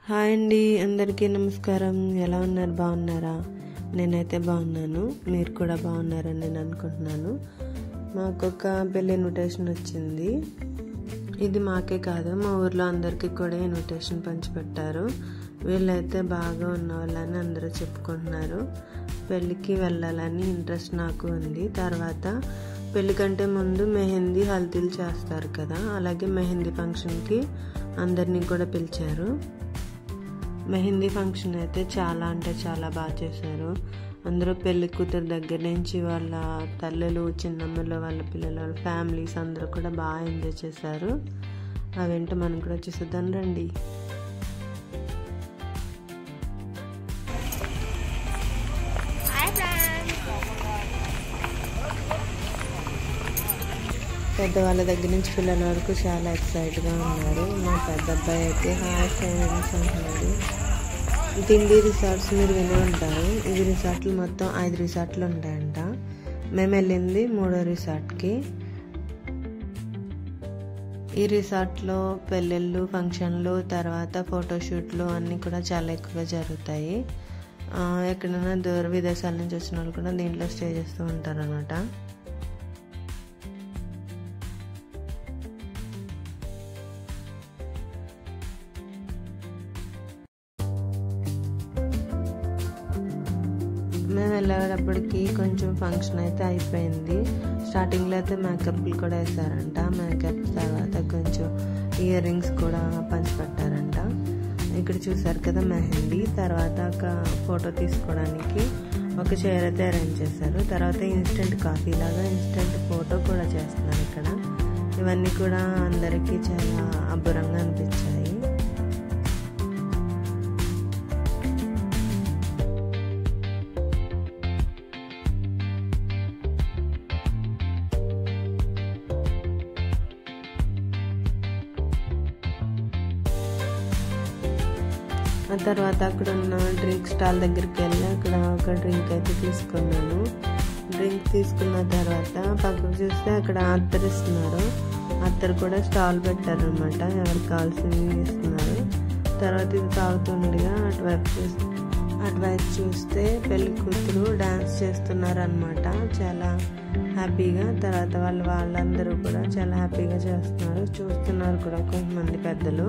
Hi అండి, అందరికీ నమస్కారం. ఎలా ఉన్నారు? బాగున్నారా? నేనైతే బాగున్నాను. మీరు కూడా బాగున్నారని నేను అనుకుంటున్నాను. మాకు ఒక పెళ్ళి ఇన్విటేషన్ వచ్చింది. ఇది మాకే కాదు, మా ఊర్లో అందరికీ కూడా ఇన్విటేషన్ పంచిపెట్టారు. వీళ్ళైతే బాగా ఉన్న వాళ్ళని అందరూ చెప్పుకుంటున్నారు. పెళ్ళికి వెళ్ళాలని ఇంట్రెస్ట్ నాకు ఉంది. తర్వాత పెళ్ళి కంటే ముందు మెహందీ హల్దీలు చేస్తారు కదా, అలాగే మెహందీ ఫంక్షన్కి అందరినీ కూడా పిలిచారు. మెహందీ ఫంక్షన్ అయితే చాలా అంటే చాలా బాగా చేశారు. అందరూ పెళ్లి కూతురు దగ్గర నుంచి వాళ్ళ తల్లులు, చిన్నమ్మలు, వాళ్ళ పిల్లలు, వాళ్ళ ఫ్యామిలీస్ అందరూ కూడా బాగా ఎంజాయ్ చేశారు. అవేంటో మనం కూడా చూసేద్దాం రండి. పెద్దవాళ్ళ దగ్గర నుంచి పిల్లల వరకు చాలా ఎక్సైట్గా ఉన్నారు. మా పెద్ద అబ్బాయి అయితే హాయ్ ఫ్రెండ్స్ అంటున్నాడు. తిండి రిసార్ట్స్ మీరు వినే ఉంటారు. ఇవి రిసార్ట్లు మొత్తం 5 రిసార్ట్లు ఉంటాయంట. మేము వెళ్ళింది 3వ రిసార్ట్కి. ఈ రిసార్ట్లో పెళ్ళిళ్ళు, ఫంక్షన్లు, తర్వాత ఫోటోషూట్లు అన్నీ కూడా చాలా ఎక్కువగా జరుగుతాయి. ఎక్కడైనా దూర విదేశాల నుంచి వచ్చిన వాళ్ళు కూడా దీంట్లో స్టే చేస్తూ ఉంటారు అన్నమాట. మేము వెళ్ళేటప్పటికి కొంచెం ఫంక్షన్ అయితే అయిపోయింది. స్టార్టింగ్లో అయితే మేకప్లు కూడా వేసారంట. మేకప్ తర్వాత కొంచెం ఇయర్ రింగ్స్ కూడా పంచిపెట్టారంట. ఇక్కడ చూసారు కదా మెహందీ. తర్వాత ఒక ఫోటో తీసుకోవడానికి ఒక చైర్ అయితే అరేంజ్ చేశారు. తర్వాత ఇన్స్టెంట్ కాఫీ లాగా ఇన్స్టెంట్ ఫోటో కూడా చేస్తున్నారు ఇక్కడ. ఇవన్నీ కూడా అందరికీ చాలా అబ్బురంగా అనిపించాయి. ఆ తర్వాత అక్కడ ఉన్న డ్రింక్ స్టాల్ దగ్గరికి వెళ్ళి అక్కడ ఒక డ్రింక్ అయితే తీసుకున్నాను. డ్రింక్ తీసుకున్న తర్వాత పక్కకు చూస్తే అక్కడ అత్తరు ఇస్తున్నారు. అత్తరు కూడా స్టాల్ పెట్టారు అనమాట. ఎవరికి కావాల్సినవి ఇస్తున్నారు. తర్వాత ఇది తాగుతుండగా అటువైపు చూస్తే పెళ్లి కూతురు డాన్స్ చేస్తున్నారు అనమాట. చాలా హ్యాపీగా. తర్వాత వాళ్ళందరూ కూడా చాలా హ్యాపీగా చేస్తున్నారు. చూస్తున్నారు కూడా కొంతమంది పెద్దలు.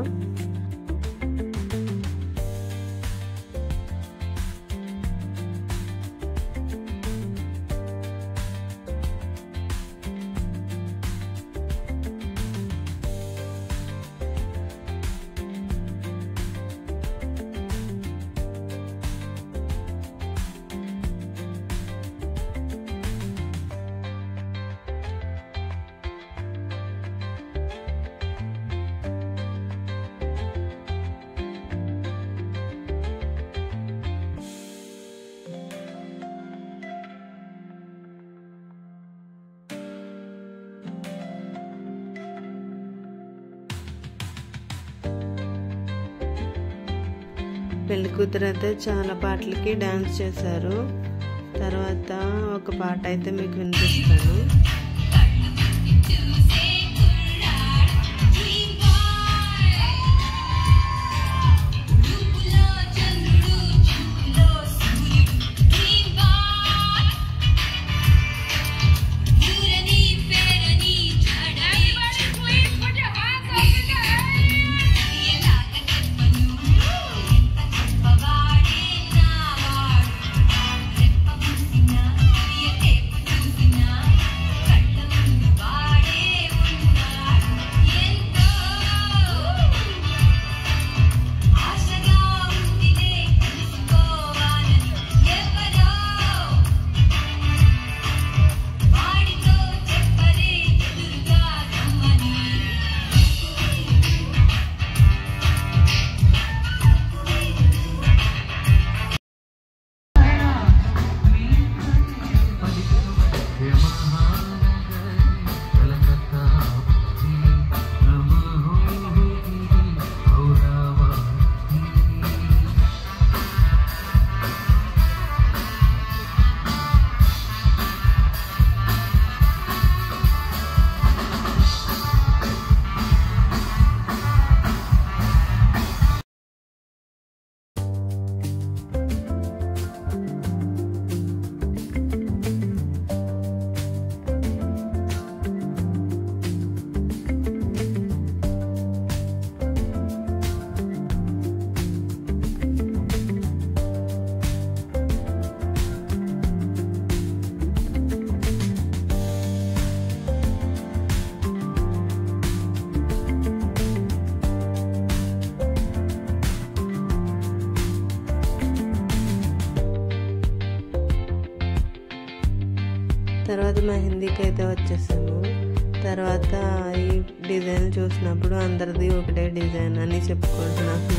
పెళ్లి కూతురు అయితే చాలా పాటలకి డాన్స్ చేశారు. తర్వాత ఒక పాట అయితే మీకు వినిపిస్తాను. తర్వాత మెహందీకి అయితే వచ్చేసాము. తర్వాత ఈ డిజైన్ చూసినప్పుడు అందరిది ఒకటే డిజైన్ అని చెప్పుకుంటున్నాము.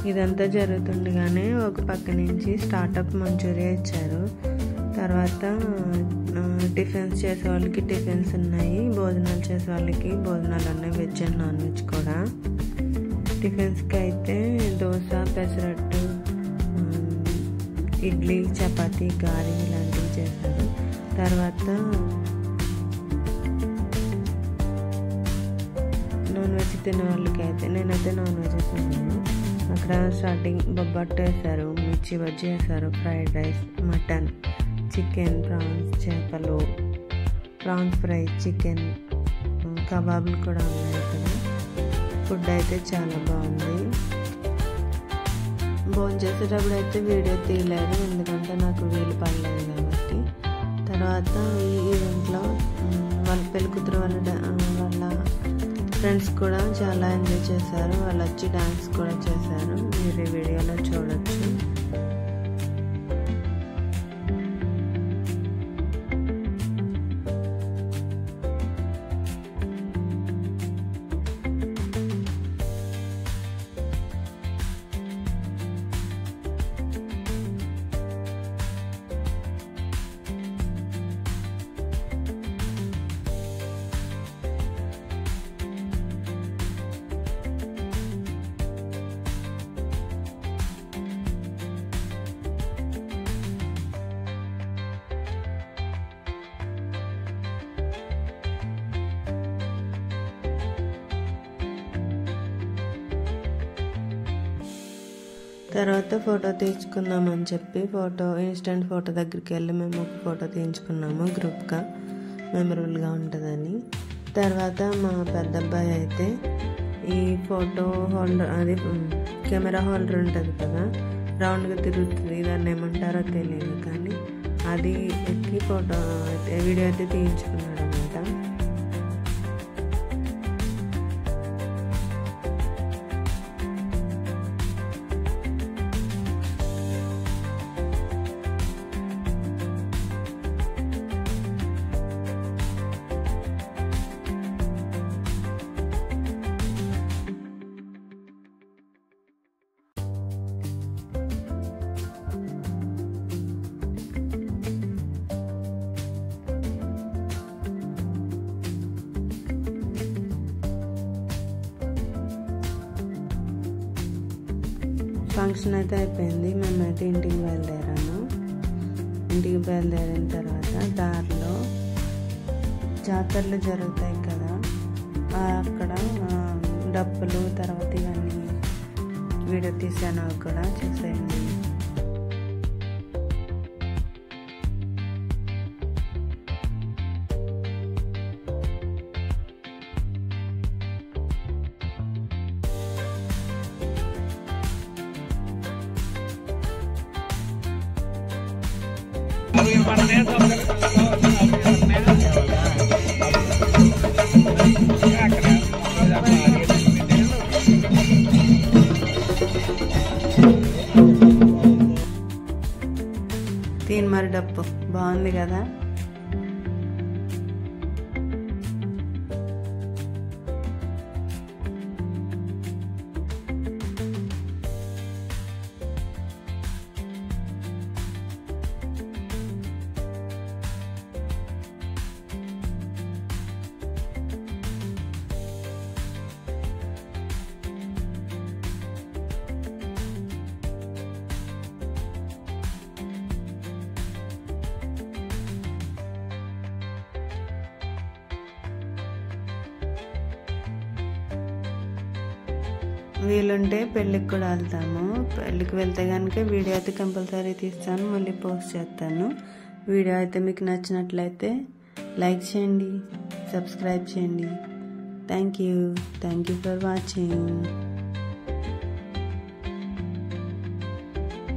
ఇదంతా జరుగుతుండగానే ఒక పక్క నుంచి స్టార్టప్ మంచూరియా ఇచ్చారు. తర్వాత టిఫిన్స్ చేసే వాళ్ళకి టిఫిన్స్ ఉన్నాయి, భోజనాలు చేసే వాళ్ళకి భోజనాలు ఉన్నాయి, వెజ్ అండ్ నాన్ వెజ్ కూడా. టిఫిన్స్కి అయితే దోశ, పెసరట్టు, ఇడ్లీ, చపాతీ, గారి ఇలాంటివి చేశారు. తర్వాత నాన్ వెజ్ తినే వాళ్ళకి అయితే నేనైతే నాన్ వెజ్ తిన్నాను. అక్కడ స్టార్టింగ్ బొబ్బట్టు వేశారు, మిర్చి బజ్జీ వేశారు, fried rice, mutton, chicken, prawns, చేపలు, ప్రాన్స్ ఫ్రై, చికెన్, కబాబులు కూడా ఉన్నాయి. ఇక్కడ ఫుడ్ అయితే చాలా బాగుంది. భోజనం చేసేటప్పుడు అయితే వీడియో తీయలేదు, ఎందుకంటే నాకు వీలు పడలేదు కాబట్టి. తర్వాత ఈ ఈవెంట్లో వాళ్ళ పెళ్లి కూతురు వాళ్ళ ఫ్రెండ్స్ కూడా చాలా ఎంజాయ్ చేశారు. వాళ్ళు వచ్చి డాన్స్ కూడా చేశారు, మీరు ఈ వీడియోలో చూడొచ్చు. తర్వాత ఫోటో తీయించుకుందామని చెప్పి ఇన్స్టెంట్ ఫోటో దగ్గరికి వెళ్ళి మేము ఒక ఫోటో తీయించుకున్నాము గ్రూప్గా, మెమరబుల్గా ఉంటుందని. తర్వాత మా పెద్ద అబ్బాయి అయితే ఈ ఫోటో హోల్డర్, అది కెమెరా హోల్డర్ ఉంటుంది కదా, రౌండ్గా తిరుగుతుంది, దాన్ని ఏమంటారో తెలియదు, కానీ అది ఎక్కి వీడియో అయితే తీయించుకున్నాడు అనమాట. ఫంక్షన్ అయితే అయిపోయింది. మేమైతే ఇంటికి బయలుదేరాను. ఇంటికి బయలుదేరిన తర్వాత దారిలో జాతరలు జరుగుతాయి కదా, అక్కడ డప్పులు, తర్వాత ఇవన్నీ వీడియో తీసాను, అవి కూడా చూసేయండి. బిల్డప్ బాగుంది కదా. వీలుంటే పెళ్ళికి కూడా వెళ్తాము. పెళ్ళికి వెళ్తే కనుక వీడియో అయితే కంపల్సరీ తీస్తాను, మళ్ళీ పోస్ట్ చేస్తాను. వీడియో అయితే మీకు నచ్చినట్లయితే లైక్ చేయండి, సబ్స్క్రైబ్ చేయండి. Thank you for watching.